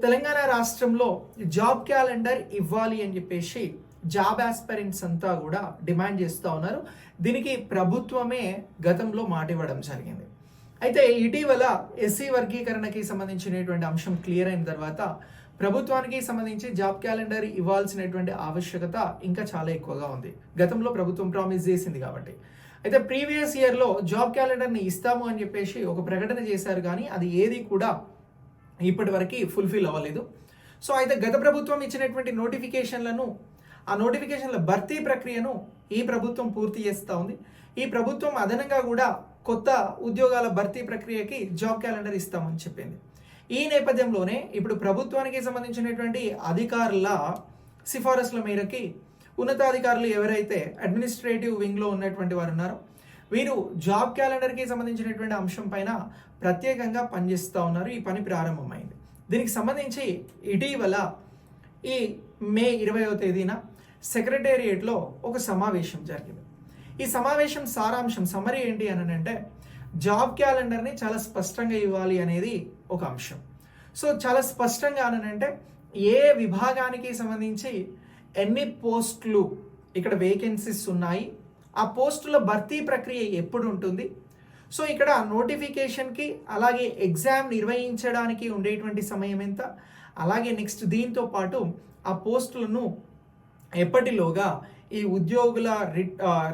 తెలంగాణ రాష్ట్రంలో job calendar ఇవ్వాలి అని చెప్పేసి జాబ్ ఆస్పిరెంట్స్ అంతా కూడా డిమాండ్ చేస్తూ ఉన్నారు. దీనికి ప్రభుత్వమే గతంలో మాట ఇవ్వడం జరిగింది. అయితే ఇటీవల ఎస్సీ వర్గీకరణకి సంబంధించినటువంటి అంశం క్లియర్ అయిన తర్వాత ప్రభుత్వానికి సంబంధించి జాబ్ క్యాలెండర్ ఇవ్వాల్సినటువంటి ఆవశ్యకత ఇంకా చాలా ఎక్కువగా ఉంది. గతంలో ప్రభుత్వం ప్రామిస్ చేసింది కాబట్టి. అయితే ప్రీవియస్ ఇయర్లో జాబ్ క్యాలెండర్ని ఇస్తాము అని చెప్పేసి ఒక ప్రకటన చేశారు, కానీ అది ఏది కూడా ఇప్పటి వరకు ఫుల్ఫిల్ అవ్వలేదు. సో అయితే గత ప్రభుత్వం ఇచ్చినటువంటి నోటిఫికేషన్లను, ఆ నోటిఫికేషన్ల భర్తీ ప్రక్రియను ఈ ప్రభుత్వం పూర్తి చేస్తూ ఉంది. ఈ ప్రభుత్వం అదనంగా కూడా కొత్త ఉద్యోగాల భర్తీ ప్రక్రియకి జాబ్ క్యాలెండర్ ఇస్తామని చెప్పింది. ఈ నేపథ్యంలోనే ఇప్పుడు ప్రభుత్వానికి సంబంధించినటువంటి అధికారుల సిఫారసుల మేరకి ఉన్నతాధికారులు ఎవరైతే అడ్మినిస్ట్రేటివ్ వింగ్లో ఉన్నటువంటి వారు ఉన్నారో వీరు జాబ్ క్యాలెండర్కి సంబంధించినటువంటి అంశం పైన ప్రత్యేకంగా పనిచేస్తూ ఉన్నారు. ఈ పని ప్రారంభమైంది. దీనికి సంబంధించి ఇటీవల ఈ మే 20వ తేదీన సెక్రటేరియట్లో ఒక సమావేశం జరిగింది. ఈ సమావేశం సారాంశం సమరీ ఏంటి అని అంటే జాబ్ క్యాలెండర్ని చాలా స్పష్టంగా ఇవ్వాలి అనేది ఒక అంశం. సో చాలా స్పష్టంగా అంటే ఏ విభాగానికి సంబంధించి ఎన్ని పోస్టులు ఇక్కడ వేకెన్సీస్ ఉన్నాయి, ఆ పోస్టుల భర్తీ ప్రక్రియ ఎప్పుడు ఉంటుంది, సో ఇక్కడ నోటిఫికేషన్కి అలాగే ఎగ్జామ్ నిర్వహించడానికి ఉండేటువంటి సమయం ఎంత, అలాగే నెక్స్ట్ దీంతో పాటు ఆ పోస్టులను ఎప్పటిలోగా ఈ ఉద్యోగుల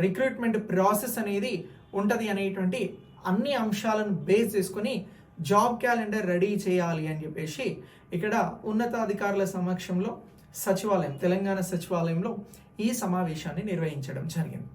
రిక్రూట్మెంట్ ప్రాసెస్ అనేది ఉంటుంది అనేటువంటి అన్ని అంశాలను బేస్ చేసుకొని జాబ్ క్యాలెండర్ రెడీ చేయాలి అని చెప్పేసి ఇక్కడ ఉన్నతాధికారుల సమక్షంలో సచివాలయం, తెలంగాణ సచివాలయంలో ఈ సమావేశాన్ని నిర్వహించడం జరిగింది.